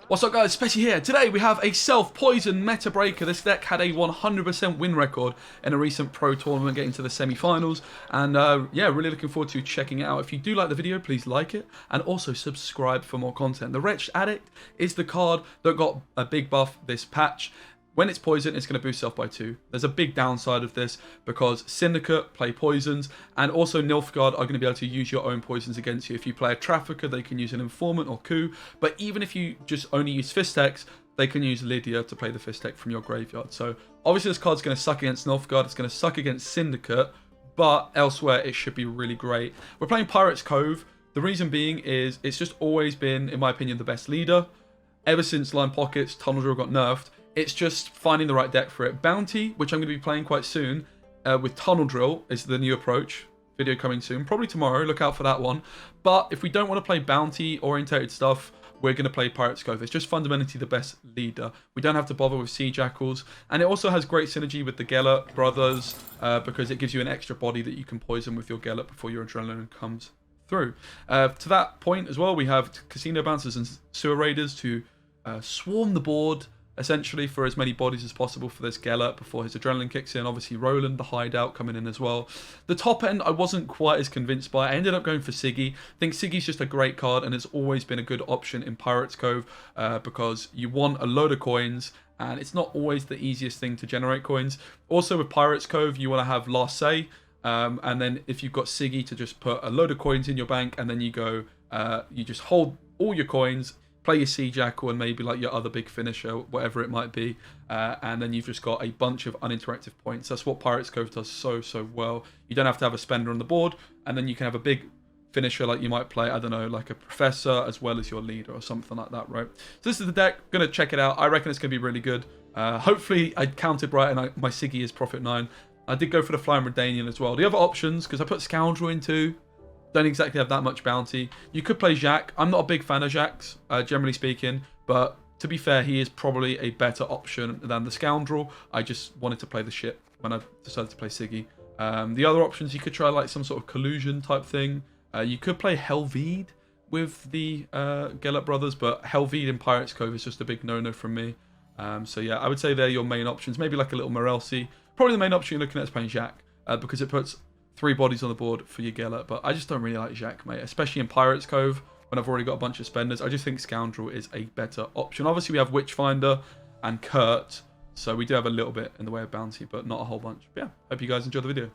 What's up guys, Speci here. Today we have a self-poison meta breaker. This deck had a 100% win record in a recent pro tournament getting to the semi-finals. And yeah, really looking forward to checking it out. If you do like the video, please like it. And also subscribe for more content. The Wretched Addict is the card that got a big buff this patch. When it's poison, it's going to boost self by 2. There's a big downside of this because Syndicate play poisons, and also Nilfgaard are going to be able to use your own poisons against you. If you play a Trafficker, they can use an Informant or Coup. But even if you just only use Fistex, they can use Lydia to play the Fistech from your graveyard. So obviously this card's going to suck against Nilfgaard, it's going to suck against Syndicate, but elsewhere it should be really great. We're playing Pirates Cove. The reason being is it's just always been, in my opinion, the best leader. Ever since Line Pockets, Tunnel Drill got nerfed. It's just finding the right deck for it. Bounty, which I'm going to be playing quite soon, with Tunnel Drill, is the new approach. Video coming soon, probably tomorrow. Look out for that one. But if we don't want to play bounty-orientated stuff, we're going to play Pirates Cove. It's just fundamentally the best leader. We don't have to bother with Sea Jackals. And it also has great synergy with the Gellert brothers, because it gives you an extra body that you can poison with your Gellert before your Adrenaline comes through. To that point as well, we have Casino Bouncers and Sewer Raiders to swarm the board, essentially, for as many bodies as possible for this Gellert before his Adrenaline kicks in. Obviously, Roland, the Hideout, coming in as well. The top end, I wasn't quite as convinced by. I ended up going for Siggy. I think Siggy's just a great card, and it's always been a good option in Pirates Cove because you want a load of coins, and it's not always the easiest thing to generate coins. Also, with Pirates Cove, you want to have Last Say, and then if you've got Siggy, to just put a load of coins in your bank, and then you go, you just hold all your coins, play your Sea Jackal and maybe like your other big finisher, whatever it might be, and then you've just got a bunch of uninteractive points. That's what Pirates Cove does so well. You don't have to have a spender on the board, and then you can have a big finisher like you might play, I don't know, like a Professor as well as your leader or something like that, right? So this is the deck. Gonna check it out. I reckon it's gonna be really good. Hopefully I counted right and my Siggy is Profit 9. I did go for the Flying Redanian as well. The other options, because I put Scoundrel in too, don't exactly have that much bounty. You could play Jacques. I'm not a big fan of Jacques, generally speaking, but to be fair, he is probably a better option than the Scoundrel. I just wanted to play the ship when I decided to play Siggy. The other options, you could try like some sort of collusion type thing. You could play Helvide with the Gellert brothers, but Helvide in Pirates Cove is just a big no-no from me. So yeah, I would say they're your main options. Maybe like a little Morelsi. Probably the main option you're looking at is playing Jacques, because it puts 3 bodies on the board for your Gellert, but I just don't really like Jacques, mate, especially in Pirates Cove when I've already got a bunch of spenders. I just think Scoundrel is a better option. Obviously, we have Witchfinder and Kurt, so we do have a little bit in the way of bounty, but not a whole bunch. But yeah, hope you guys enjoy the video.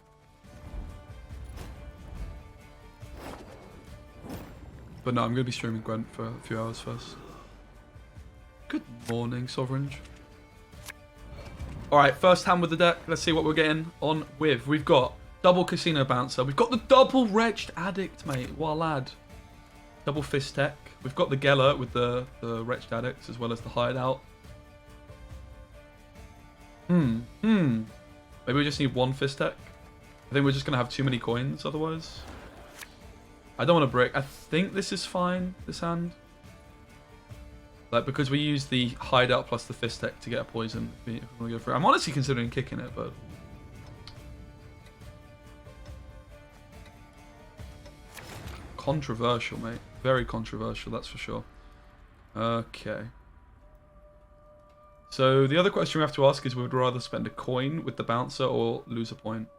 But no, I'm going to be streaming Gwent for a few hours first. Good morning, Sovereign. Alright, first hand with the deck. Let's see what we're getting on with. We've got double Casino Bouncer. We've got the double Wretched Addict, mate. What a lad. Double Fistech. We've got the Gellert with the Wretched Addicts as well as the Hideout. Maybe we just need one Fistech. I think we're just going to have too many coins otherwise. I don't want to brick. I think this is fine, this hand. Like, because we use the Hideout plus the Fistech to get a poison. If we want to go for it. I'm honestly considering kicking it, but controversial, mate. Very controversial, that's for sure. Okay. So the other question we have to ask is, would we rather spend a coin with the bouncer or lose a point?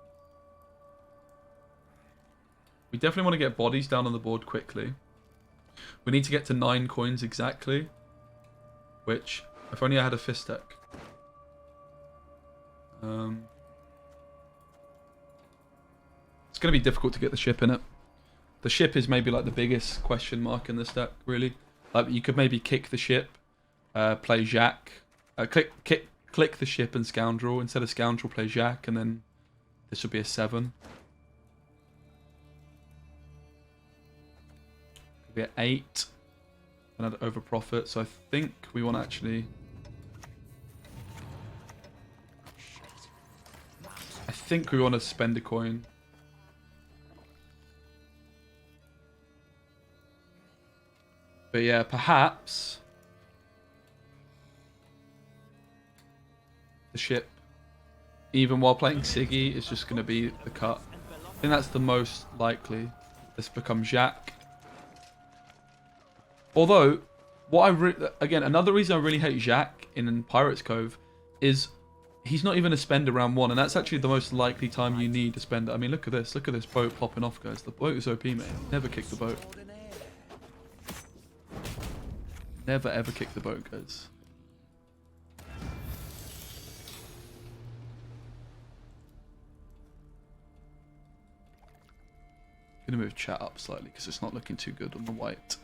We definitely want to get bodies down on the board quickly. We need to get to 9 coins exactly. Which, if only I had a Fistech. It's going to be difficult to get the ship in it. The ship is maybe like the biggest question mark in this deck, really. Like, you could maybe kick the ship, play Jacques, click the ship and Scoundrel. Instead of Scoundrel, play Jacques, and then this would be a 7. Could be an 8. And I'd over profit, so I think we want to actually. I think we want to spend a coin. But yeah, perhaps the ship, even while playing Siggy, is just going to be the cut. I think that's the most likely. This becomes Jacques. Although, Again, another reason I really hate Jacques in Pirates Cove is he's not even a spender round 1, and that's actually the most likely time you need to spend it. I mean, look at this. Look at this boat popping off, guys. The boat is OP, mate. Never kick the boat. Never ever kick the boat, guys. Gonna move chat up slightly because it's not looking too good on the white.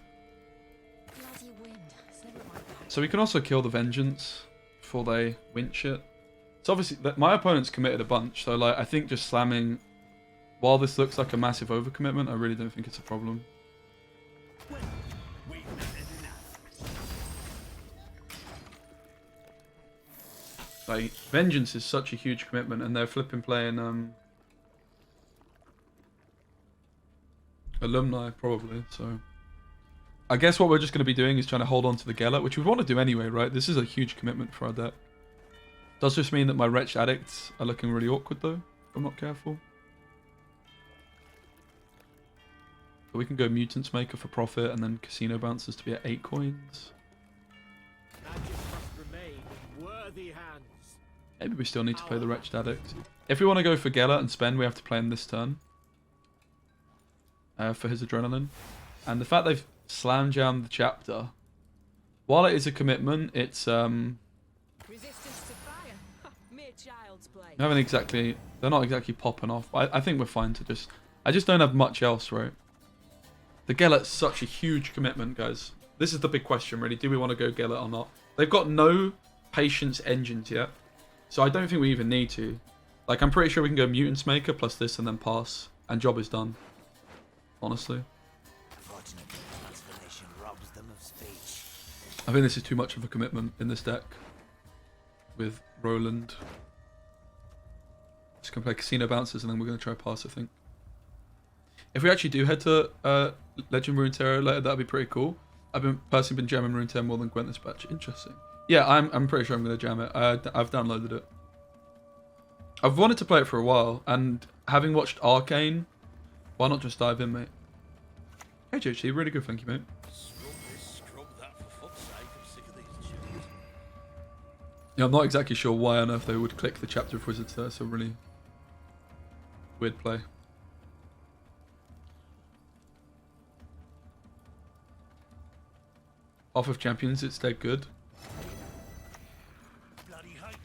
So we can also kill the Vengeance before they winch it. So obviously, my opponent's committed a bunch, so like I think just slamming, while this looks like a massive overcommitment, I really don't think it's a problem. Like, Vengeance is such a huge commitment, and they're flipping playing Alumni, probably, so... I guess what we're just going to be doing is trying to hold on to the Gellert, which we want to do anyway, right? This is a huge commitment for our deck. Does just mean that my Wretched Addicts are looking really awkward, though, if I'm not careful. But we can go Mutants Maker for profit, and then Casino Bouncers to be at 8 coins. Maybe we still need to play the Wretched Addict. If we want to go for Gellert and spend, we have to play him this turn. For his Adrenaline. And the fact they've slam jammed the chapter, while it is a commitment, it's resistance to fire. Mere child's play. They're not exactly popping off. I think we're fine to just... I just don't have much else, right? The Gellert's such a huge commitment, guys. This is the big question, really. Do we want to go Gellert or not? They've got no Patience engines yet, so I don't think we even need to. Like, I'm pretty sure we can go Mutants Maker plus this and then pass, and job is done. Honestly. I think this is too much of a commitment in this deck with Roland. Just gonna play Casino Bouncers and then we're gonna try pass, I think. If we actually do head to Legend Runeterra later, that'd be pretty cool. I've personally been jamming Runeterra more than Gwent this batch. Interesting. Yeah, I'm pretty sure I'm gonna jam it. I've downloaded it. I've wanted to play it for a while, and having watched Arcane, why not just dive in, mate? Hey JHC, really good, thank you, mate. Yeah, I'm not exactly sure why on earth they would click the chapter of Wizards there, so really weird play. Off of Champions, it's dead good.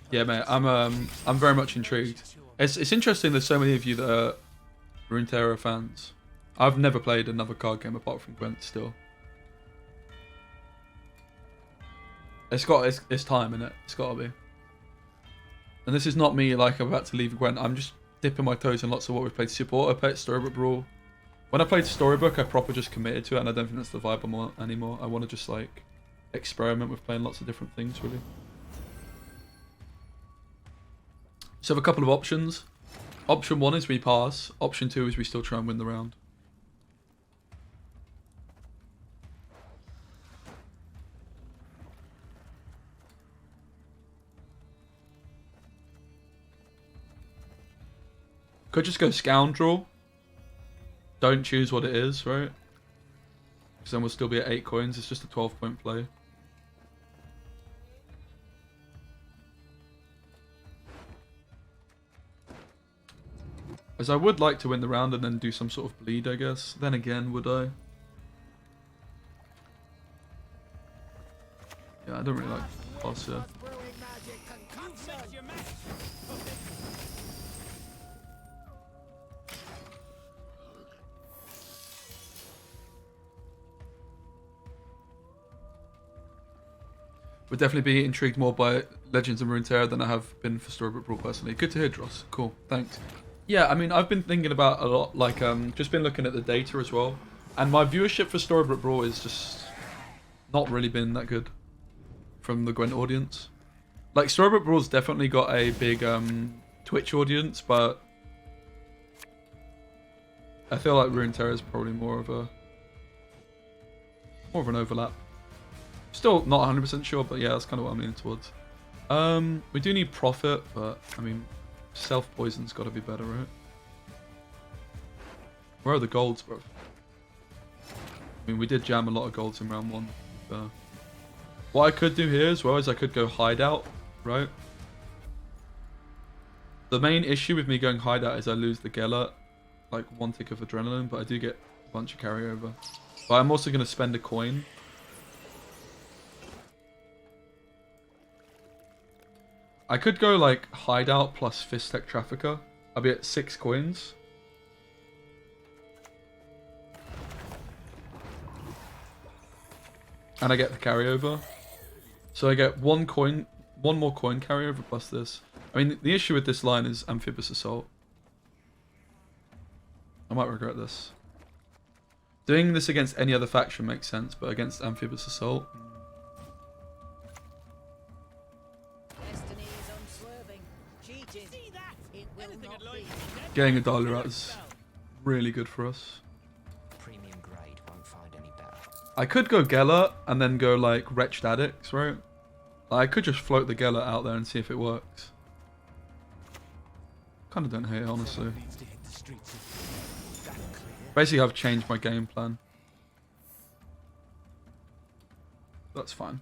Yeah, mate, I'm very much intrigued. It's interesting there's so many of you that are Runeterra fans. I've never played another card game apart from Gwent still. It's time, innit? It's gotta be. And this is not me like I'm about to leave Gwent. I'm just dipping my toes in lots of what we've played. Support, I played Storybook Brawl. When I played Storybook, I proper just committed to it, and I don't think that's the vibe anymore. I want to just like experiment with playing lots of different things, really. So I have a couple of options. Option 1 is we pass. Option 2 is we still try and win the round. Could just go Scoundrel. Don't choose what it is, right? Because then we'll still be at 8 coins. It's just a 12-point play. As I would like to win the round and then do some sort of bleed, I guess. Then again, would I? Yeah, I don't really like pass here. Would definitely be intrigued more by Legends of Runeterra than I have been for Storybook Brawl personally. Good to hear, Dross. Cool, thanks. Yeah, I mean, I've been thinking about a lot, like, just been looking at the data as well. And my viewership for Storybook Brawl is just not really been that good from the Gwent audience. Like, Storybook Brawl's definitely got a big Twitch audience, but I feel like Runeterra is probably more of an overlap. Still not 100% sure, but yeah, that's kind of what I'm leaning towards. We do need profit, but I mean, self-poison's got to be better, right? Where are the golds, bro? I mean, we did jam a lot of golds in round 1. What I could do here as well is I could go hideout, right? The main issue with me going hideout is I lose the Geller, like 1 tick of adrenaline, but I do get a bunch of carryover. But I'm also going to spend a coin. I could go like hideout plus fist tech trafficker. I'll be at 6 coins. And I get the carryover. So I get 1 more coin carryover plus this. I mean, the issue with this line is amphibious assault. I might regret this. Doing this against any other faction makes sense, but against amphibious assault. Getting a dollar out is really good for us. Premium grade won't find any better. I could go Geller and then go like Wretched Addicts, right? I could just float the Geller out there and see if it works. Kind of don't hate it, honestly. Basically, I've changed my game plan. That's fine.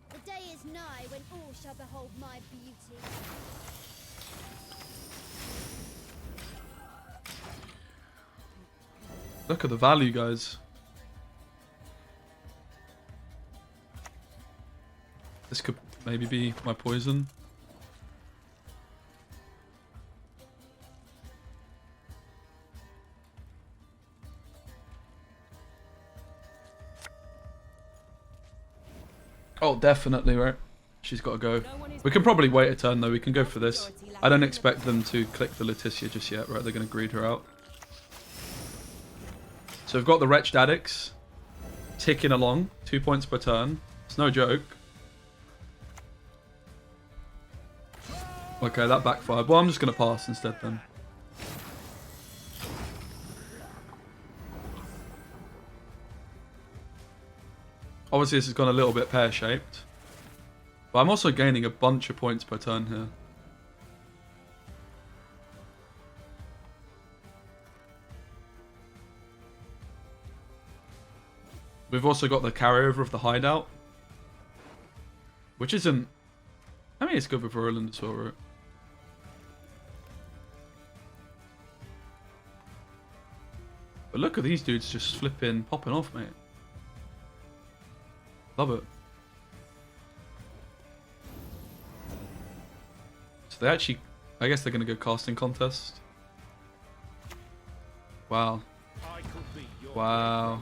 The day is nigh when all shall behold my beauty. Look at the value, guys. This could maybe be my poison. Oh, definitely, right? She's got to go. We can probably wait a turn, though. We can go for this. I don't expect them to click the Letitia just yet, right? They're going to greed her out. So we've got the Wretched Addicts ticking along. 2 points per turn. It's no joke. Okay, that backfired. Well, I'm just going to pass instead, then. Obviously, this has gone a little bit pear-shaped. But I'm also gaining a bunch of points per turn here. We've also got the carryover of the hideout. Which isn't... I mean, it's good for Roland as well, right? But look at these dudes just flipping, popping off, mate. Love it. So they actually... I guess they're going to go casting contest. Wow. Wow.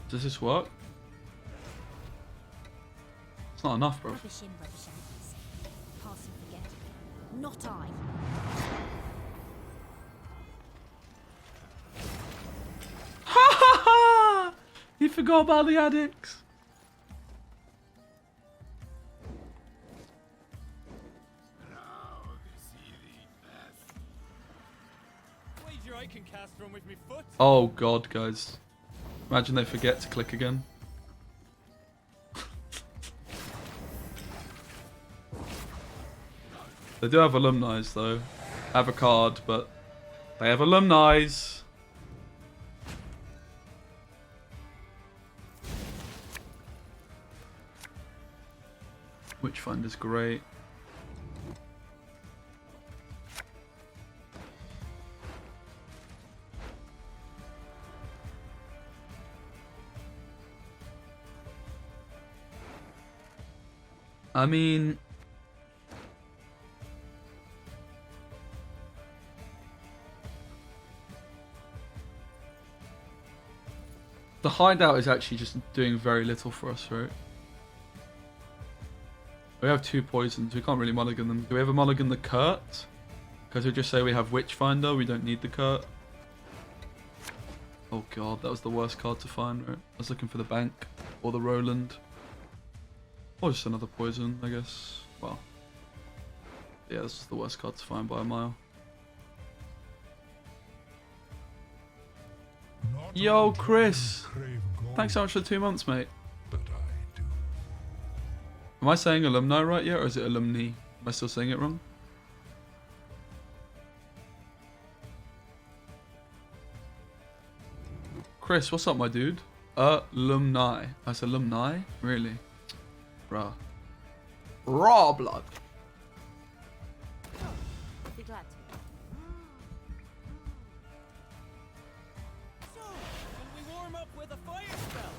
Does this work? It's not enough, bro. Rubbish in, rubbish out. Pass and forget. Not I. Ha ha ha! He forgot about the addicts. Oh god, guys. Imagine they forget to click again. They do have alumni though. Have a card, but they have alumni. Witchfinder's great. I mean, the hideout is actually just doing very little for us, right? We have 2 poisons. We can't really mulligan them. Do we ever mulligan the Kurt? Because we just say we have Witchfinder. We don't need the Kurt. Oh god, that was the worst card to find, right? I was looking for the Bank or the Roland. Or just another poison, I guess. Well, yeah, this is the worst card to find by a mile. Yo, Chris! Thanks so much for 2 months, mate. Am I saying alumni right yet, or is it alumni? Am I still saying it wrong? Chris, what's up, my dude? Alumni. That's alumni? Really? Bruh. Raw blood. Be glad to. So, can we warm up with a fire spell?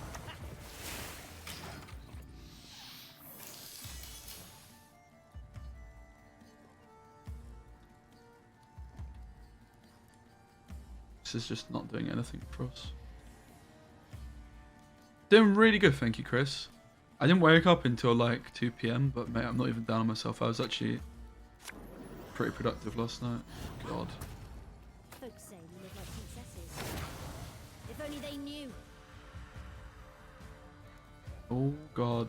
This is just not doing anything for us. Doing really good, thank you, Chris. I didn't wake up until like 2 PM, but mate, I'm not even down on myself. I was actually pretty productive last night. God. Folks say we live like princesses. If only they knew. Oh, God.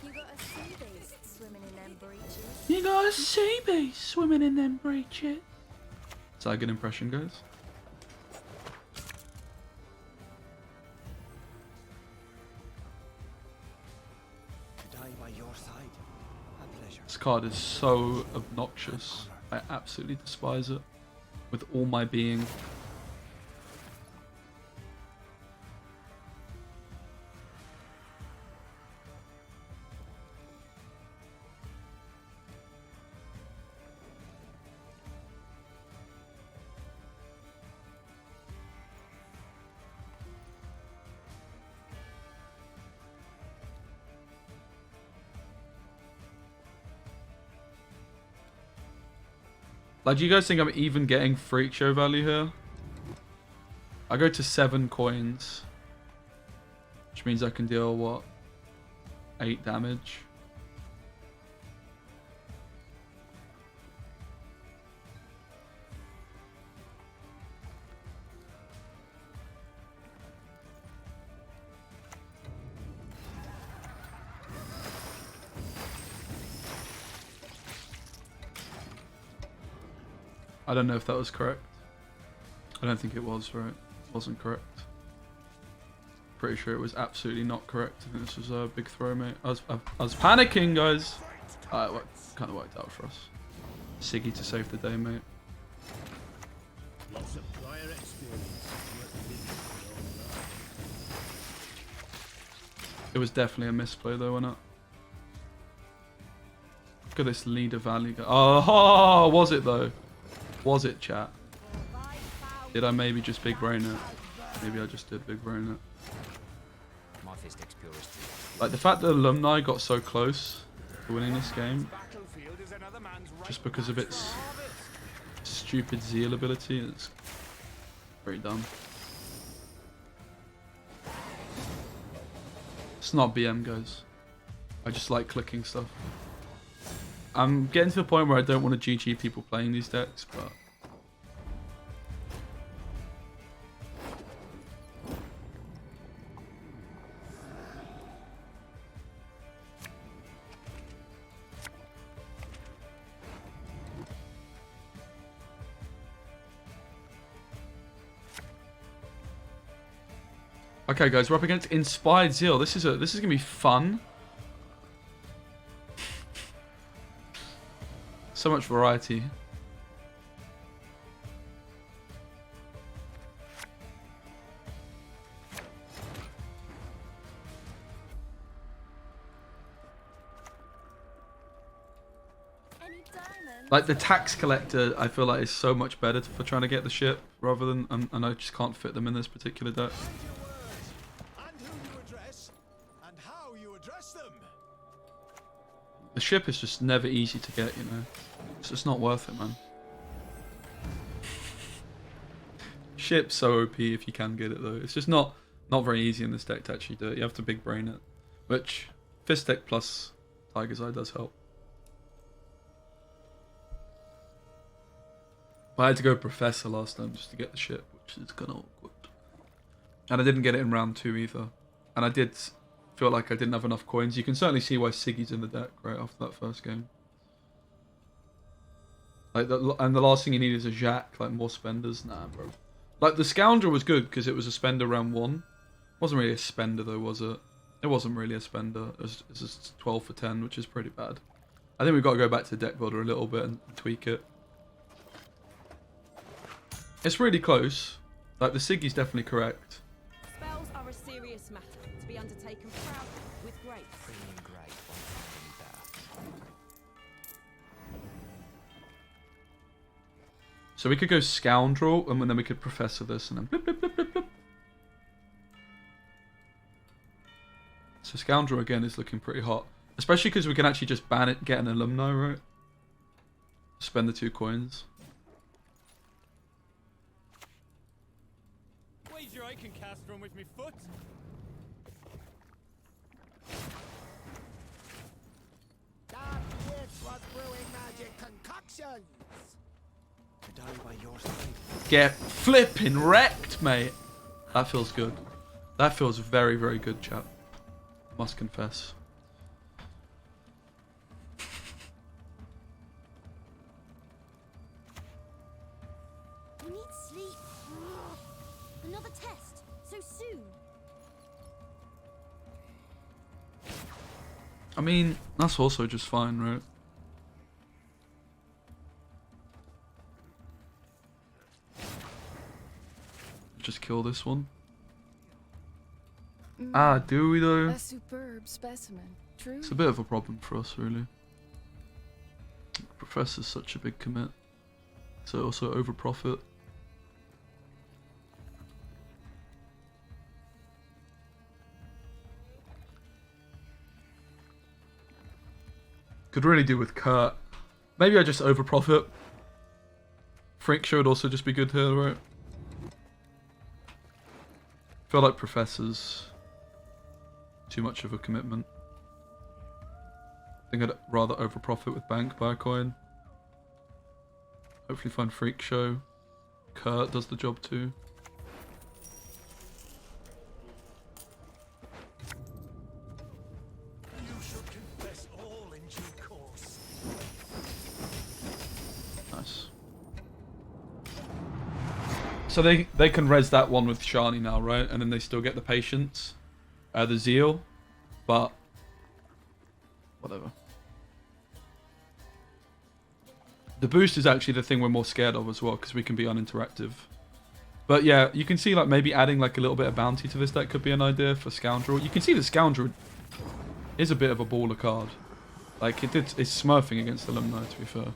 You got a sea beast swimming in them breeches. You got a sea beast swimming in them breeches. Is that a good impression, guys? To die by your side. A pleasure. This card is so obnoxious. I absolutely despise it with all my being. Like, do you guys think I'm even getting freak show value here? I go to 7 coins, which means I can deal, what, 8 damage. I don't know if that was correct. I don't think it was, right? It wasn't correct. Pretty sure it was absolutely not correct. I think this was a big throw, mate. I was panicking, guys. It kind of worked out for us. Siggy to save the day, mate. Lots of prior experience. It was definitely a misplay, though, wasn't it? Look at this leader valley guy. Oh, was it, though? Was it, chat? Did I maybe just big brain it? Maybe I just did big brain it. My fist explorers too. Like, the fact that alumni got so close to winning this game, just because of its stupid zeal ability, it's very dumb. It's not BM, guys. I just like clicking stuff. I'm getting to the point where I don't want to GG people playing these decks, but... Okay, guys, we're up against Inspired Zeal. This is gonna be fun. So much variety. Like the tax collector, I feel like is so much better for trying to get the ship rather than, and I just can't fit them in this particular deck. And who you address, and how you address them. The ship is just never easy to get, you know. It's just not worth it, man. Ship's so OP if you can get it though. It's just not very easy in this deck to actually do it. You have to big brain it, which Fist deck plus Tiger's Eye does help. But I had to go Professor last time just to get the ship, which is kind of awkward. And I didn't get it in round 2 either. And I did feel like I didn't have enough coins. You can certainly see why Siggy's in the deck right after that first game. Like, and the last thing you need is a Jack, like more spenders. Nah, bro. Like, the Scoundrel was good because it was a spender round 1. Wasn't really a spender though, was it? It wasn't really a spender. It was just 12 for 10, which is pretty bad. I think we've got to go back to the deck builder a little bit and tweak it. It's really close. Like, the Siggy's definitely correct. Spells are a serious matter to be undertaken proudly with grace. Premium grade won't find any better. So we could go Scoundrel, and then we could Professor this, and then blip, blip, blip, blip, blip. So Scoundrel again is looking pretty hot. Especially because we can actually just ban it, get an Alumni, right? Spend the 2 coins. Wager I can cast from with me foot. That bitch was brewing magic concoctions. To die by your side. Get flipping wrecked, mate. That feels good. That feels very, very good, chap. Must confess. We need sleep. Another test. So soon. I mean, that's also just fine, right? Just kill this one. Ah, do we though? A superb specimen. True. It's a bit of a problem for us, really. Professor's such a big commit. So also over profit. Could really do with Kurt. Maybe I just over profit. Freak Show would also just be good here, right? Feel like Professor's too much of a commitment. I think I'd rather over profit with Bank, buy a coin. Hopefully find Freak Show. Kurt does the job too. You should confess all in due course. Nice. So they can res that one with Shani now, right? And then they still get the patience. The zeal. But whatever. The boost is actually the thing we're more scared of as well, because we can be uninteractive. But yeah, you can see like maybe adding like a little bit of bounty to this deck could be an idea for Scoundrel. You can see the Scoundrel is a bit of a baller card. Like it's smurfing against Alumni, to be fair.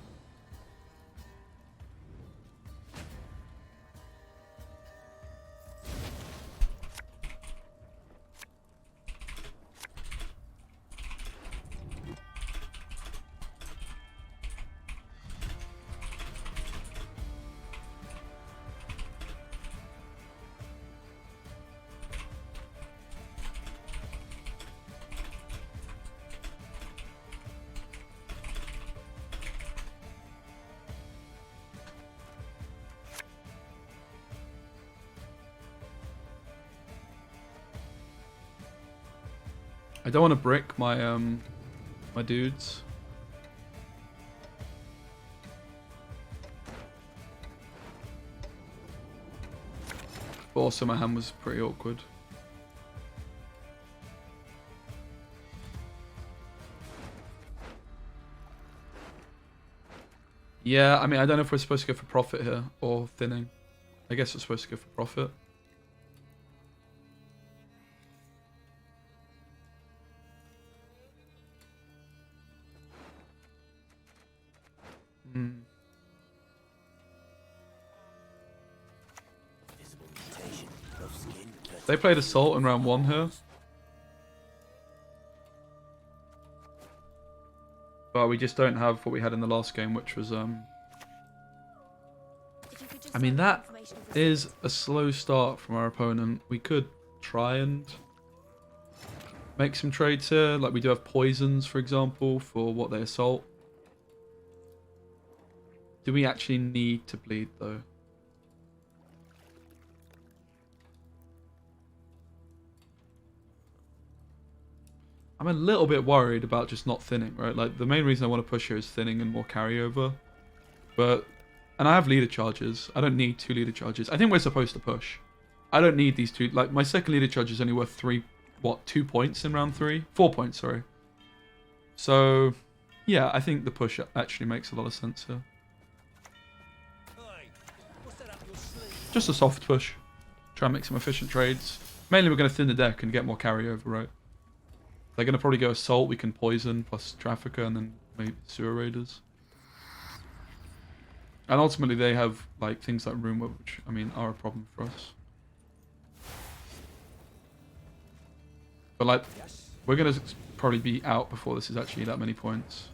I don't want to brick my my dudes. But also my hand was pretty awkward. Yeah, I mean, I don't know if we're supposed to go for profit here or thinning. I guess we're supposed to go for profit. They played Assault in round 1 here. But we just don't have what we had in the last game, which was I mean, that is a slow start from our opponent. We could try and make some trades here. Like we do have poisons, for example, for what they assault. Do we actually need to bleed though? I'm a little bit worried about just not thinning, right? Like, the main reason I want to push here is thinning and more carryover. But, and I have leader charges. I don't need 2 leader charges. I think we're supposed to push. I don't need these 2. Like, my second leader charge is only worth 2 points in round 3? 4 points, sorry. So, Yeah, I think the push actually makes a lot of sense here. Just a soft push. Try and make some efficient trades. Mainly we're going to thin the deck and get more carryover, right? They're going to probably go Assault, we can Poison, plus Trafficker, and then maybe Sewer Raiders. And ultimately they have like things like Rune Whip, which, I mean, are a problem for us. But like, we're going to probably be out before this is actually that many points.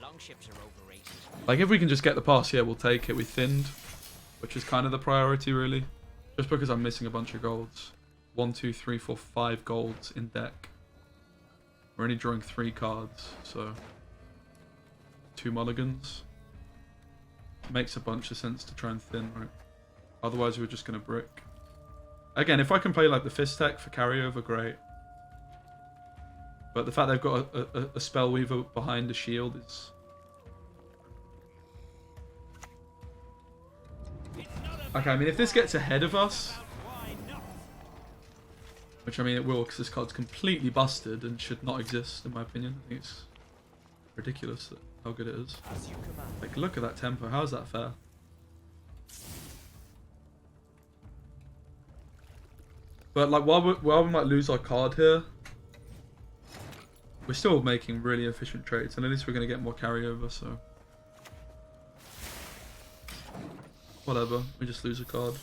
Longships are overrated. Like, if we can just get the pass, yeah, we'll take it. We thinned, which is kind of the priority, really. Just because I'm missing a bunch of golds. 1, 2, 3, 4, 5 golds in deck. We're only drawing 3 cards, so 2 mulligans. Makes a bunch of sense to try and thin, right? Otherwise, we're just going to brick. Again, if I can play like the Fist Tech for carryover, great. But the fact they've got a Spellweaver behind the shield is... Okay, I mean, if this gets ahead of us... Which, I mean, it will, because this card's completely busted and should not exist, in my opinion. I think it's ridiculous how good it is. Like, look at that tempo. How is that fair? But, like, while we might lose our card here, we're still making really efficient trades, and at least we're going to get more carryover, so... Whatever, we just lose a card.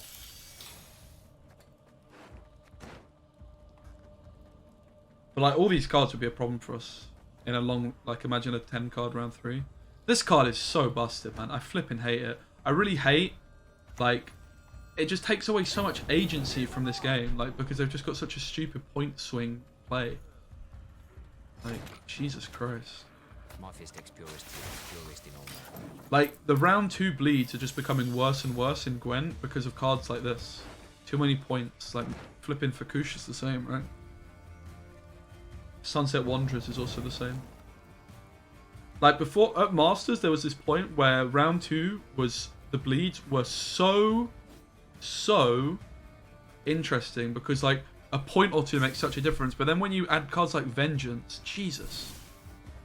But like, all these cards would be a problem for us in a long, like, imagine a 10 card round 3. This card is so busted, man. I flipping hate it. I really hate, like, it just takes away so much agency from this game, like, because they've just got such a stupid point swing play. Like, Jesus Christ. My Fist X purist in all that. Like, the round 2 bleeds are just becoming worse and worse in Gwent because of cards like this. Too many points. Like, flipping Fakush is the same, right? Sunset Wanderers is also the same. Like, before, at Masters, there was this point where round 2 was, the bleeds were so interesting because, like, a point or two makes such a difference. But then when you add cards like Vengeance, Jesus.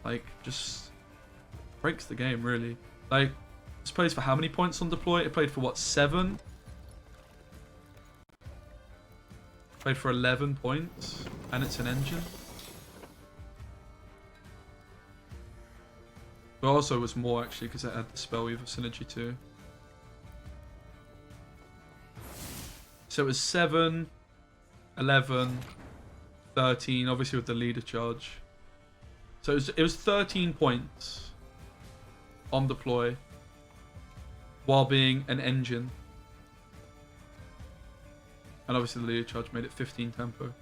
Like, just breaks the game, really. Like, this plays for how many points on deploy? It played for, what, 7? Played for 11 points. And it's an engine. But also it was more, actually, because it had the Spellweaver synergy, too. So it was 7, 11, 13, obviously with the leader charge. So it was 13 points on deploy while being an engine. And obviously the leader charge made it 15 tempo.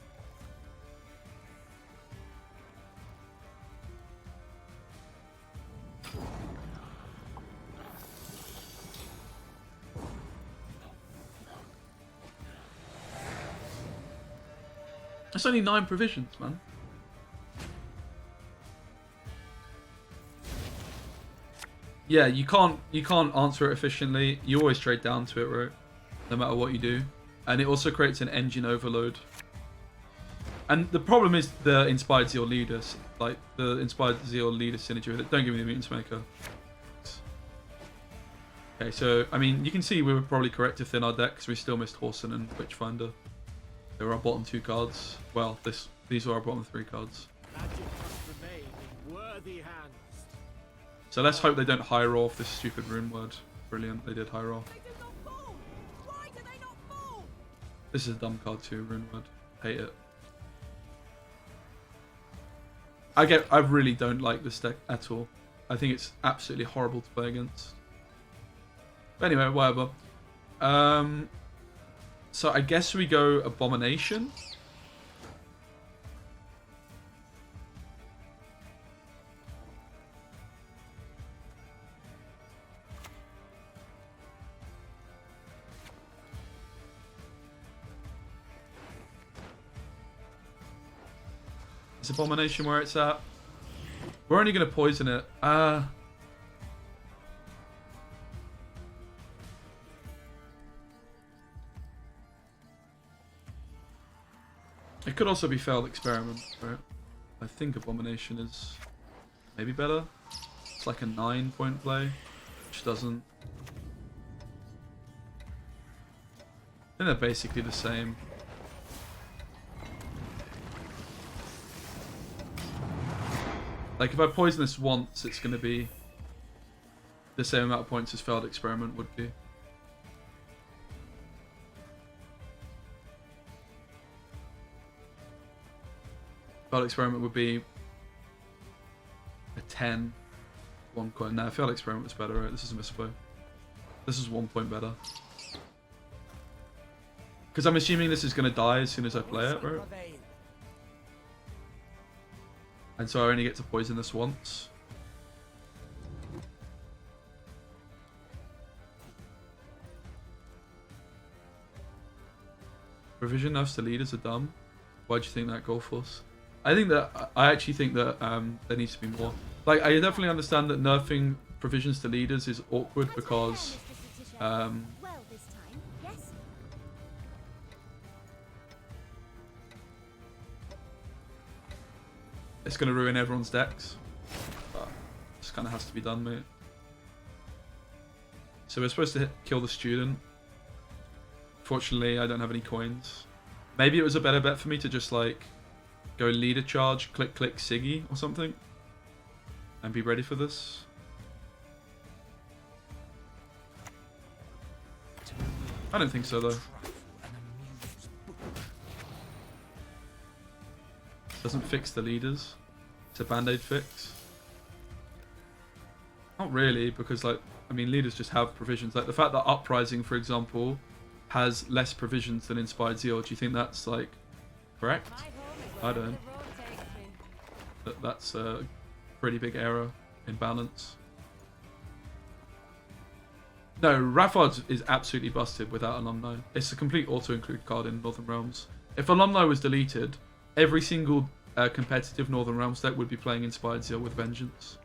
That's only 9 provisions, man. Yeah, you can't answer it efficiently. You always trade down to it, right? No matter what you do. And it also creates an engine overload. And the problem is the Inspired Zeal leaders. Like, the Inspired Zeal leader synergy with it. Don't give me the Mutants Maker. Okay, so, I mean, you can see we were probably correct to thin our deck because we still missed Horson and Witchfinder. They were our bottom 2 cards. Well, these were our bottom 3 cards. Magic must remain in worthy hands. So let's hope they don't high roll off this stupid rune word. Brilliant, they did high roll. They do not fall! Why do they not fall? This is a dumb card too, rune word. Hate it. I really don't like this deck at all. I think it's absolutely horrible to play against. But anyway, whatever. So I guess we go Abomination. Is Abomination where it's at? We're only going to poison it. It could also be failed experiment, right? I think Abomination is maybe better. It's like a 9-point play, which doesn't. I think they're basically the same. Like if I poison this once, it's going to be the same amount of points as failed experiment would be. Failed experiment would be a 10. 1 coin. Nah, failed experiment was better, right? This is a misplay. This is 1 point better. Because I'm assuming this is going to die as soon as I play it, right? And so I only get to poison this once. Provision nerfs to leaders are dumb. Why do you think that, Goldforce? I actually think that there needs to be more. Like, I definitely understand that nerfing provisions to leaders is awkward because Well, this time, yes? it's going to ruin everyone's decks. But this kind of has to be done, mate. So we're supposed to kill the student. Fortunately, I don't have any coins. Maybe it was a better bet for me to just, like, go leader charge, click, Siggy or something. And be ready for this. I don't think so, though. Doesn't fix the leaders. It's a band-aid fix. Not really, because, like, I mean, leaders just have provisions. Like, the fact that Uprising, for example, has less provisions than Inspired Zeal, do you think that's, like, correct? I don't. That's a pretty big error in balance. No, Raffard's is absolutely busted without Alumni. It's a complete auto-include card in Northern Realms. If Alumni was deleted, every single competitive Northern Realms deck would be playing Inspired Zeal with Vengeance.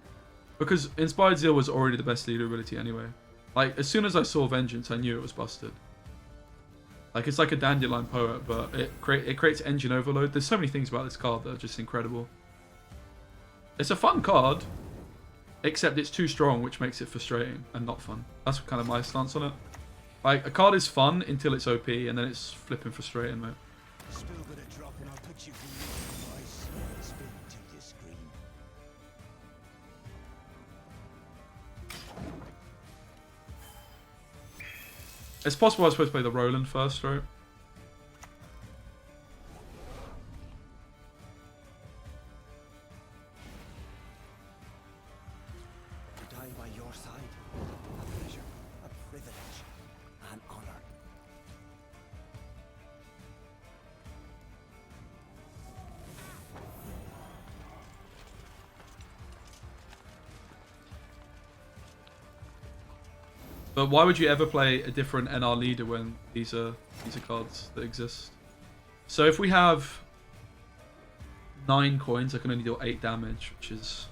Because Inspired Zeal was already the best leader ability anyway. Like, as soon as I saw Vengeance, I knew it was busted. Like, it's like a Dandelion Poet, but it creates engine overload. There's so many things about this card that are just incredible. It's a fun card, except it's too strong, which makes it frustrating and not fun. That's kind of my stance on it. Like, a card is fun until it's OP, and then it's flipping frustrating, mate. Spill a bit of drop and I'll put you through your voice. Spin till you scream. It's possible I was supposed to play the Roland first, right? To die by your side, a pleasure, a privilege, an honor. But why would you ever play a different NR leader when these are cards that exist? So if we have 9 coins, I can only deal 8 damage, which is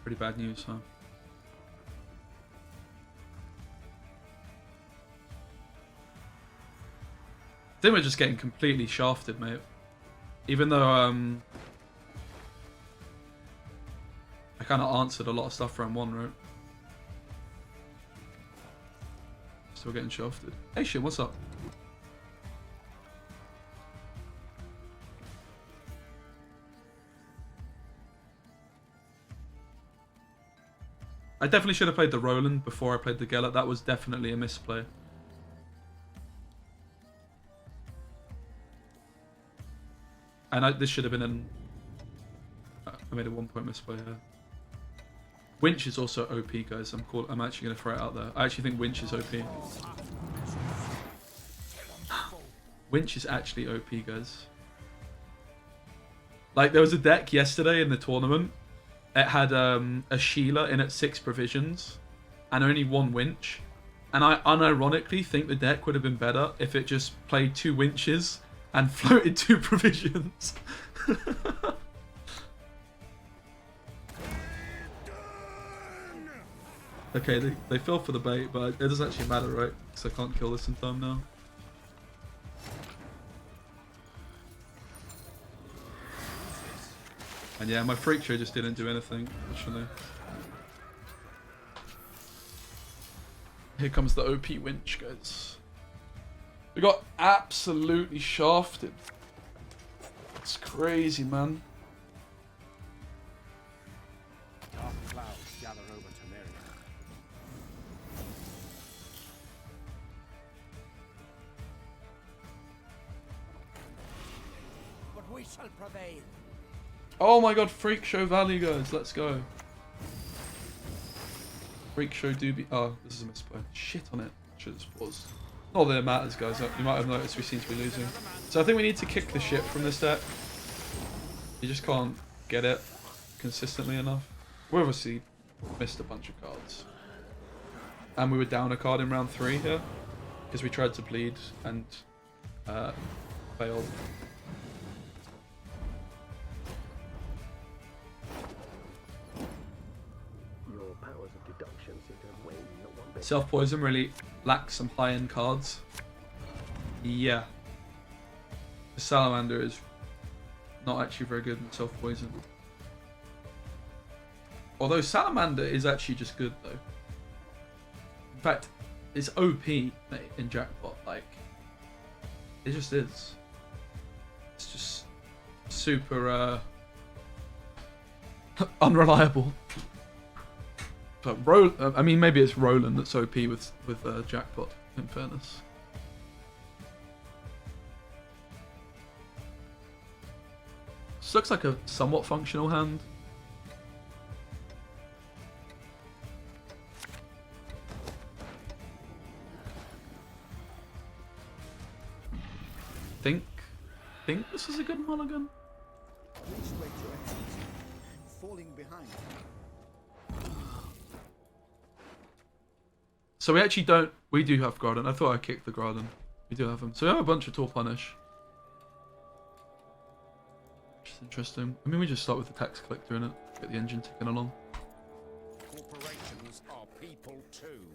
pretty bad news, huh? I think we're just getting completely shafted, mate. Even though I kind of answered a lot of stuff for M1, right? Still getting shafted. Hey, shit, what's up? I definitely should have played the Roland before I played the Gellert. That was definitely a misplay. And this should have been an... I made a 1-point misplay here. Winch is also OP, guys. I'm actually going to throw it out there. I actually think Winch is OP. Winch is actually OP, guys. Like, there was a deck yesterday in the tournament. It had a Sheila in at 6 provisions and only 1 Winch. And I unironically think the deck would have been better if it just played 2 Winches and floated 2 provisions. Okay, they fell for the bait, but it doesn't actually matter, right? Because I can't kill this in time now. And yeah, my freak show just didn't do anything, actually. Here comes the OP winch, guys. We got absolutely shafted. It's crazy, man. Dark clouds gather over Temeria. But we shall prevail. Oh my god, Freak Show Valley, guys. Let's go. Freak Show Doobie. Oh, this is a misplay. Shit on it. Should have paused. Not that it matters, guys. You might have noticed we seem to be losing. So I think we need to kick the shit from this deck. You just can't get it consistently enough. We obviously missed a bunch of cards. And we were down a card in round 3 here. Because we tried to bleed and failed. Your powers of deduction seem to have waned not one bit. Self-poison really lacks some high-end cards. Yeah. The Salamander is not actually very good in self-poison. Although Salamander is actually just good, though. In fact, it's OP, mate, in Jackpot. Like, it just is. It's just super unreliable. But I mean, maybe it's Roland that's OP with Jackpot, in fairness. This looks like a somewhat functional hand. Think this is a good mulligan. Which way, Your Excellency? Falling behind. So we do have Garden. I thought I kicked the Garden. We do have him. So we have a bunch of Tool Punish. Which is interesting. I mean, we just start with the tax collector in it. Get the engine ticking along. Corporations are people too.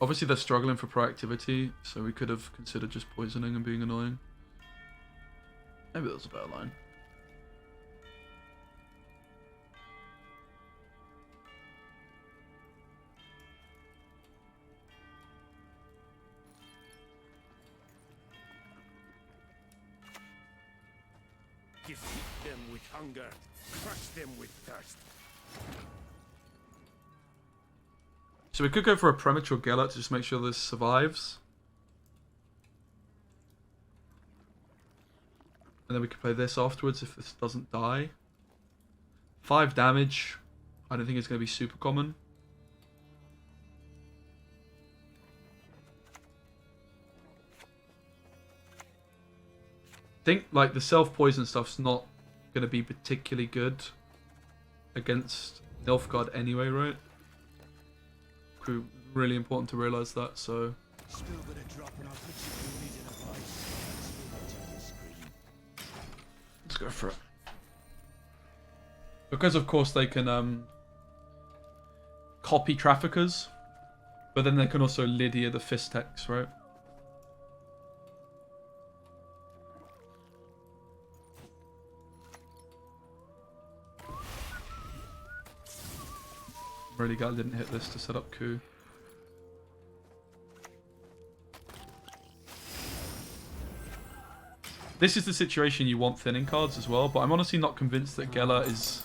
Obviously they're struggling for proactivity, so we could have considered just poisoning and being annoying. Maybe that was a better line. Defeat them with hunger, crush them with thirst. So we could go for a premature Gellert to just make sure this survives. And then we could play this afterwards if this doesn't die. 5 damage. I don't think it's going to be super common. I think like the self-poison stuff's not going to be particularly good against Nilfgaard anyway, right? Really important to realise that, so... Still gonna drop and I'll put you through needing advice. Let's go for it. Because of course they can copy traffickers, but then they can also Lydia the Fistex, right? Really glad I didn't hit this to set up coup. This is the situation you want thinning cards as well, but I'm honestly not convinced that Geller is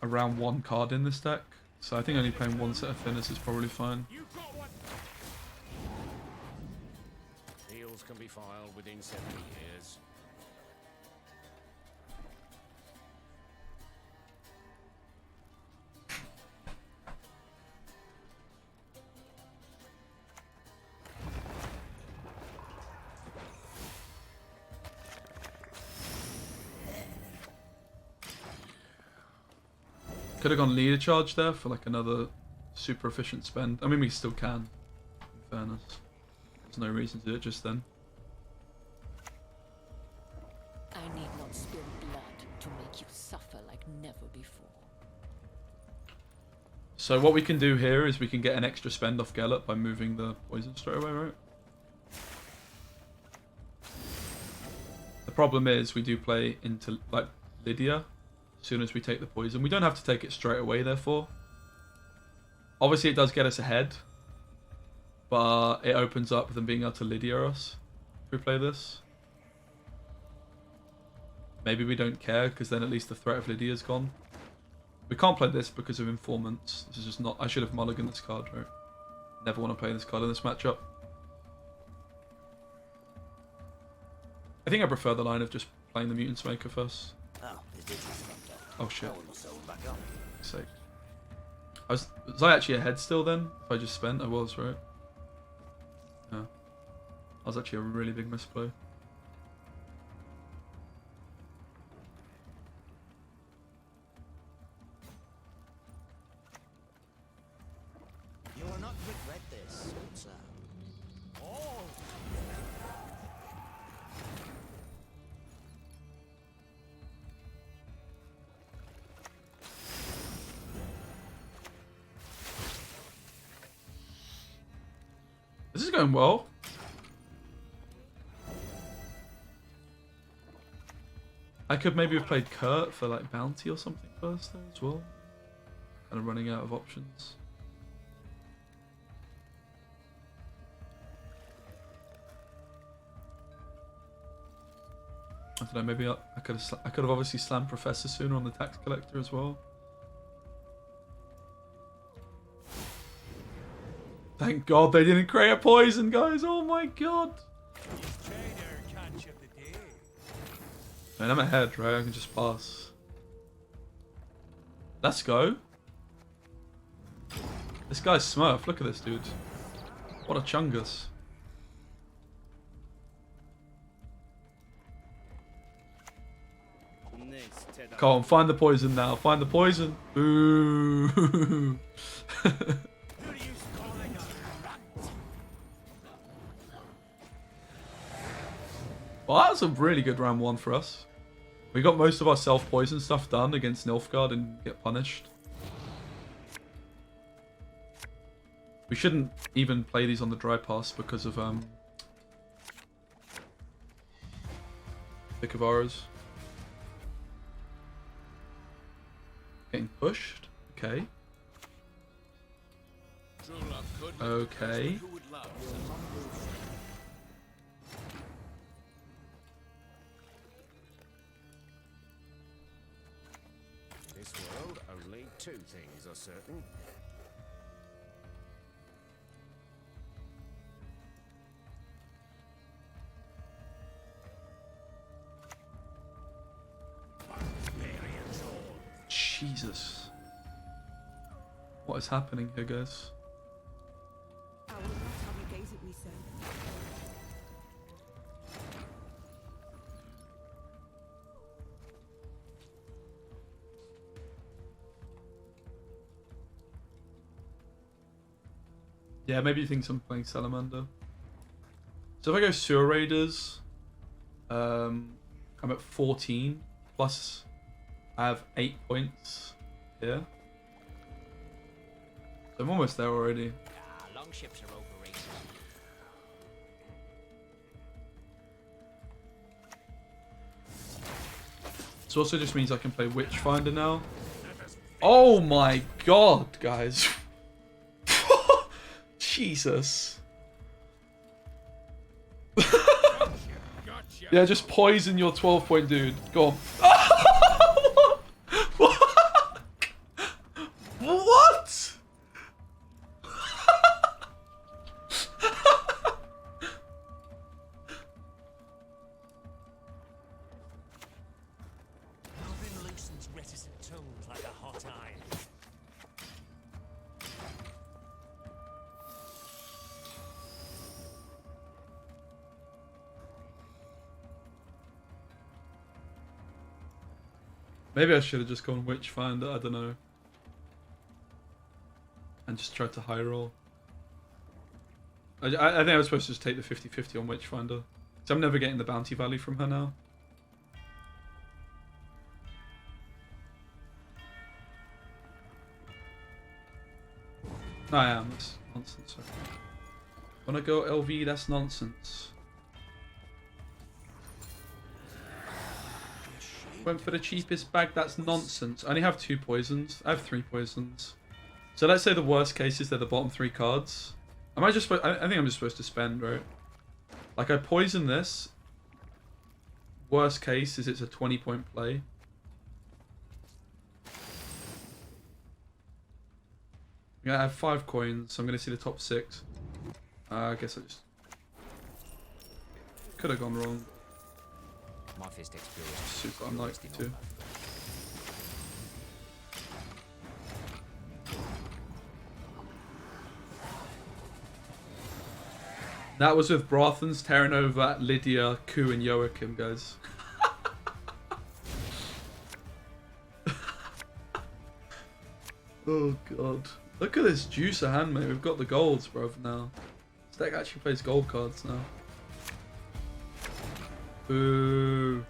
around 1 card in this deck. So I think only playing 1 set of thinners is probably fine. Deals can be filed within 70 years. Could have gone leader charge there for like another super efficient spend. I mean, we still can, in fairness. There's no reason to do it just then. I need not spill blood to make you suffer like never before. So what we can do here is we can get an extra spend off Gellert by moving the poison straight away, right? The problem is we do play into like Lydia as soon as we take the poison. We don't have to take it straight away, therefore. Obviously, it does get us ahead, but it opens up them being able to Lydia us if we play this. Maybe we don't care, because then at least the threat of Lydia's gone. We can't play this because of informants. This is just not... I should have mulliganed this card, right? Never want to play this card in this matchup. I think I prefer the line of just playing the Mutant's Maker first. Oh shit. Sake. Was I actually ahead still then? If I just spent? I was, right? Yeah. That was actually a really big misplay. You will not regret this, sir. Oh! This is going well. I could maybe have played Kurt for like bounty or something first though as well. Kind of running out of options. I don't know, maybe I could have obviously slammed Professor sooner on the tax collector as well. Thank God they didn't create a poison, guys. Oh my God. Man, I'm ahead, right? I can just pass. Let's go. This guy's Smurf. Look at this dude. What a chungus. Come on, find the poison now. Find the poison. Boo. Well, that was a really good round one for us. We got most of our self-poison stuff done against Nilfgaard and get punished. We shouldn't even play these on the dry pass because of Vikavaras. Getting pushed. Okay. Okay. This world, only two things are certain. Jesus. What is happening here, guys? I will not have you gaze at me so. Yeah, maybe he thinks I'm playing Salamander. So if I go Sewer Raiders, I'm at 14, plus I have 8 points here. So I'm almost there already. Longships are overrated. This also just means I can play Witchfinder now. Oh my God, guys. Jesus. Yeah, just poison your 12-point dude. Go on. What? What? Alvin loosens reticent tongues like a hot iron. Maybe I should have just gone Witchfinder, I don't know. And just tried to high roll. I think I was supposed to just take the 50-50 on Witchfinder. So I'm never getting the bounty value from her now. No, I am. That's nonsense. Okay. When I go LV, that's nonsense. went for the cheapest bag. That's nonsense. I only have 2 poisons. I have 3 poisons. So let's say the worst case is they're the bottom 3 cards. Am I just? I think I'm just supposed to spend, right? Like I poison this. Worst case is it's a 20-point play. Yeah, I have 5 coins, so I'm gonna see the top 6. I guess I just could have gone wrong. My fist experience. Super unlikely to. That was with Brothans tearing over Lydia, Ku, and Joachim, guys. Oh god. Look at this juicer hand, mate. We've got the golds, bro, now. This deck actually plays gold cards now. Boo.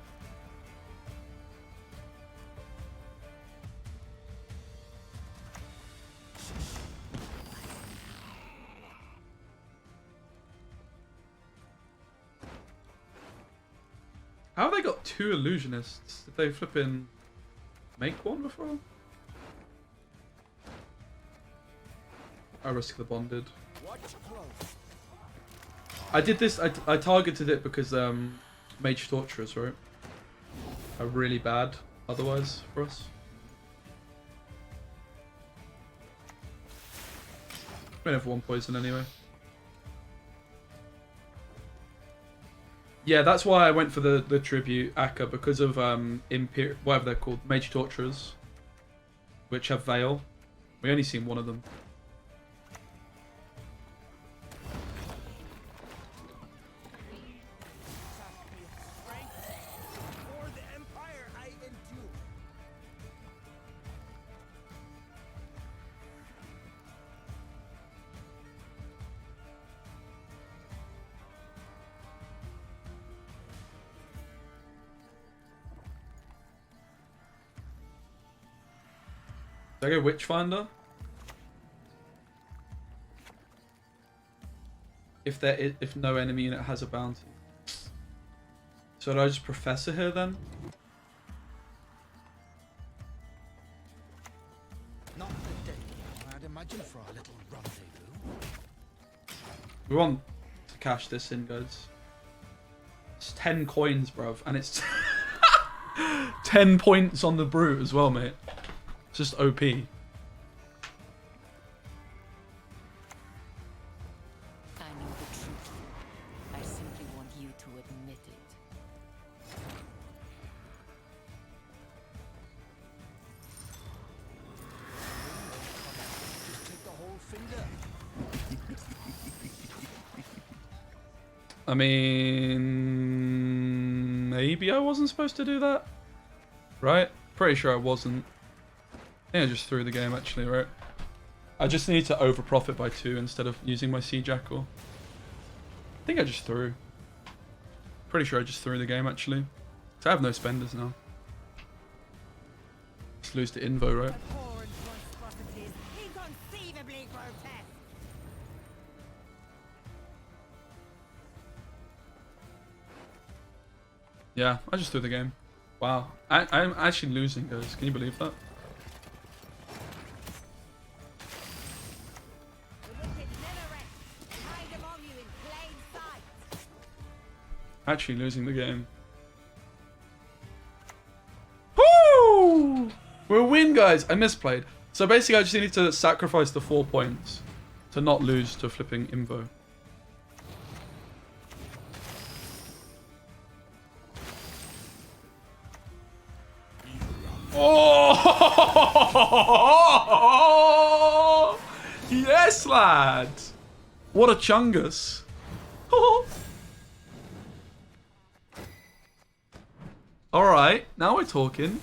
How have they got 2 illusionists? Did they flipping make one before? I risk the bonded. I did this. I targeted it because mage torturers, right, are really bad otherwise for us. We only have 1 poison anyway. Yeah, that's why I went for the tribute Akka, because of whatever they're called, mage torturers, which have veil. We only seen 1 of them. Did I go Witchfinder? If no enemy unit has a bounty. So do I just Professor here then? Not the day, I'd imagine, for a little rendezvous. We want to cash this in, guys. It's 10 coins, bruv, and it's 10 points on the brute as well, mate. It's just OP. I know the truth. I simply want you to admit it. Just take the whole finger. I mean, maybe I wasn't supposed to do that, right? Pretty sure I wasn't. I think I just threw the game actually, right? I just need to over profit by 2 instead of using my Sea Jackal. I think I just threw. Pretty sure I just threw the game actually. So I have no spenders now. Just lose to Invo, right? Abhorrent monstrosities, inconceivably grotesque. Yeah, I just threw the game. Wow. I'm actually losing, guys. Can you believe that? The wicked never rest and hide among you in plain sight. Actually losing the game. Woo! We'll win, guys. I misplayed. So basically, I just need to sacrifice the 4 points to not lose to flipping Invo. Oh! Yes, lad. What a chungus. All right, now we're talking.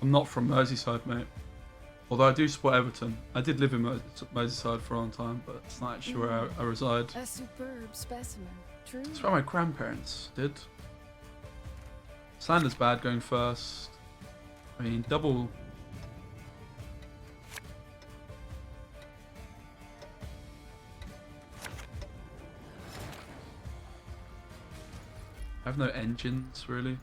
I'm not from Merseyside, mate. Although I do support Everton. I did live in Merseyside for a long time, but it's not actually where I reside. A superb specimen. True. It's where my grandparents did. Slander's bad going first. I mean, double. I have no engines, really.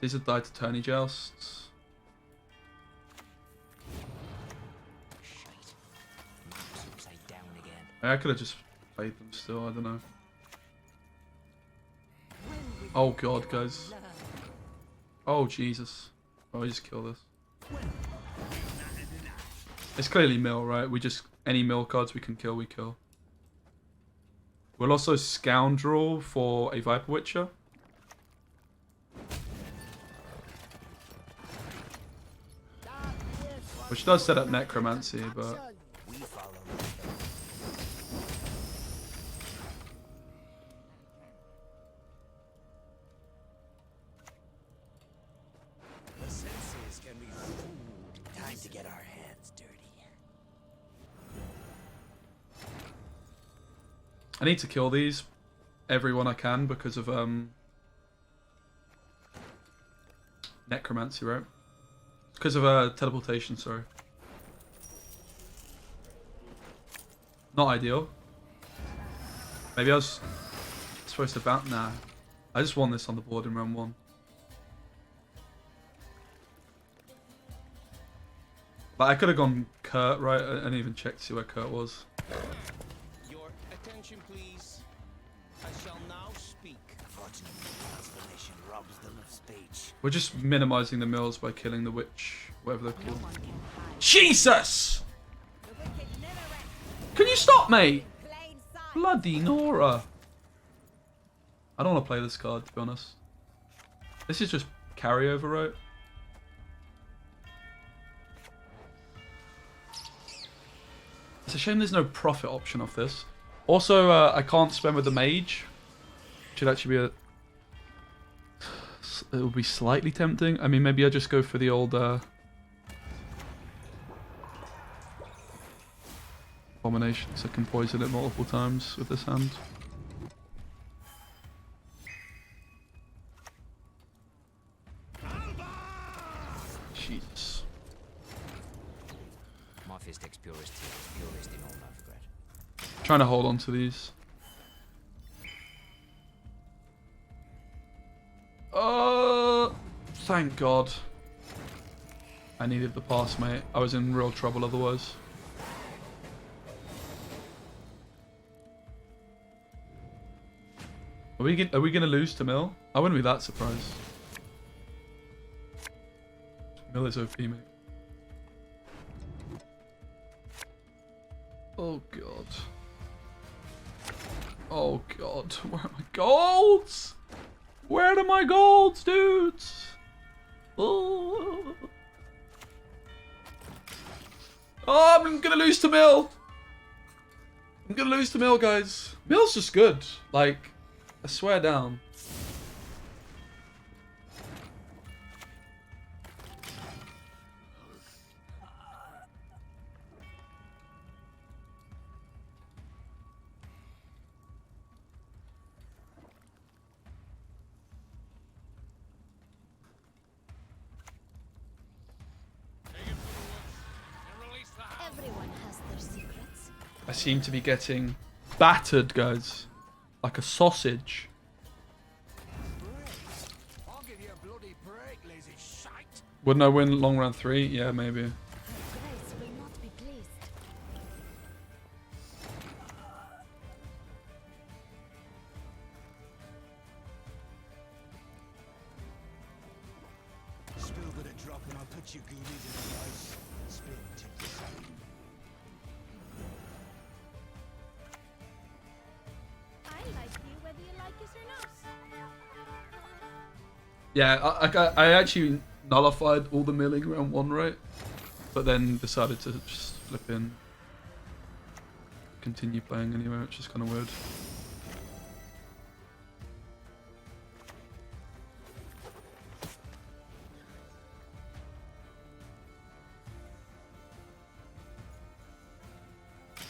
These are die to tourney jousts. Shite. Map's upside down again. I could have just played them still, I don't know. Oh god, guys. Oh Jesus. Oh, I just kill this. It's clearly mill, right? We just, any mill cards we can kill, we kill. We'll also Scoundrel for a Viper Witcher. Which does set up Necromancy, but... We follow. The senses can be fooled. Time to get our hands dirty. I need to kill these. Everyone I can because of Necromancy, right? Because of teleportation, sorry. Not ideal. Maybe I was supposed to bounce. Nah. I just won this on the board in round 1. Like, I could have gone Kurt, right? I didn't even check to see where Kurt was. Your attention, please. I shall now speak. Unfortunately, transformation robs them of speech. We're just minimizing the mills by killing the witch, whatever they're No called. one can hide. Jesus! The wicked never rest. Can you stop, mate? Plain sight. Bloody Nora. I don't want to play this card, to be honest. This is just carryover, right? It's a shame there's no profit option off this. Also, I can't spend with the mage. Should actually be a... It would be slightly tempting. I mean, maybe I just go for the old... Abomination, so I can poison it multiple times with this hand. Jesus. My fist ex purist in all Novgorod. Trying to hold on to these. Thank God. I needed the pass, mate. I was in real trouble otherwise. Are we gonna lose to Mill? I wouldn't be that surprised. Mill is OP, mate. Oh God. Oh God. Where are my golds? Where are my golds, dudes? Oh. Oh, I'm gonna lose to Mill. I'm gonna lose to Mill, guys. Mill's just good. Like, I swear down. Everyone has their secrets. I seem to be getting battered, guys. Like a sausage. I'll give you a bloody break, lazy shite. Wouldn't I win long round 3? Yeah, maybe. Her grace will not be pleased. Spill but a drop and I'll put you goonies in the ice. Spill till the same. I like you whether you like us or not. Yeah, I actually nullified all the milling round 1, right? But then decided to just flip in. continue playing anyway, which is kind of weird.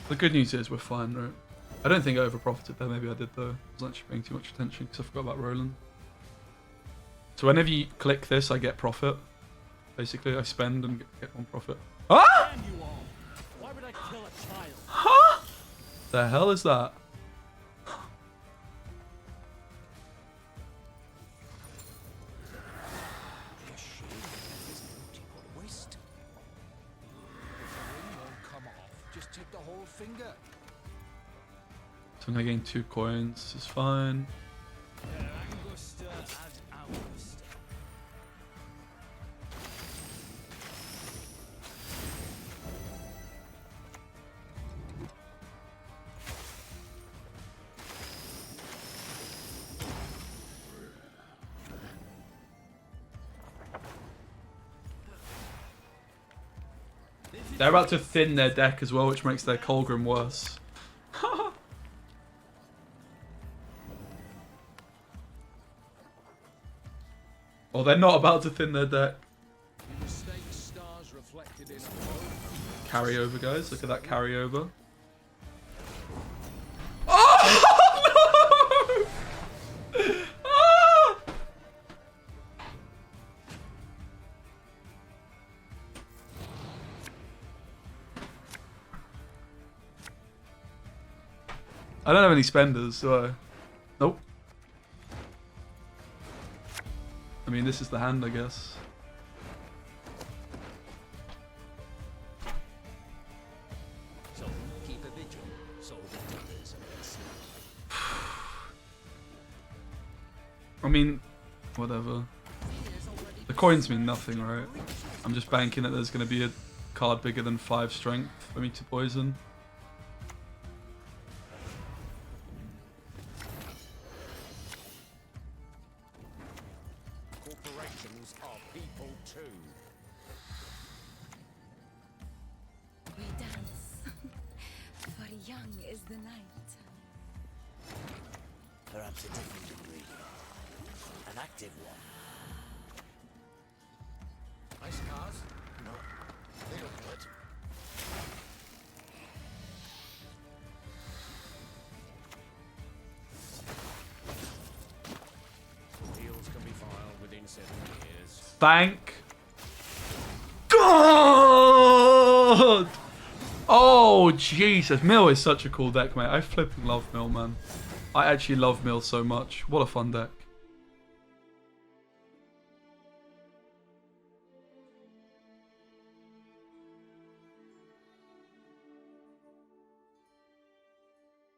The good news is we're fine, right? I don't think I over-profited there. Maybe I did, though. I wasn't actually paying too much attention because I forgot about Roland. So whenever you click this, I get profit. Basically, I spend and get one profit. Ah! Why would I kill a child? Huh? The hell is that? Waste. If the ring won't come off, just take the whole finger. So I'm gonna gain 2 coins. This is fine. Angusta ad Augusta. They're about to thin their deck as well, which makes their Colgrim worse. Or they're not about to thin their deck. Stars reflected in Carryover, guys. Look at that carryover. Oh, no! Ah! I don't have any spenders, do I? Nope. I mean, this is the hand, I guess. So keep a vigil, so the others I mean, whatever. The coins mean nothing, right? I'm just banking that there's going to be a card bigger than 5 strength for me to poison. Corporations are people too. We dance, for young is the night. Perhaps a different ingredient. An active one. nice cars. No, they look good. Deals can be filed within 7 years. Thank God! Oh, Jesus. Mill is such a cool deck, mate. I flipping love Mill, man. I actually love Mill so much. What a fun deck.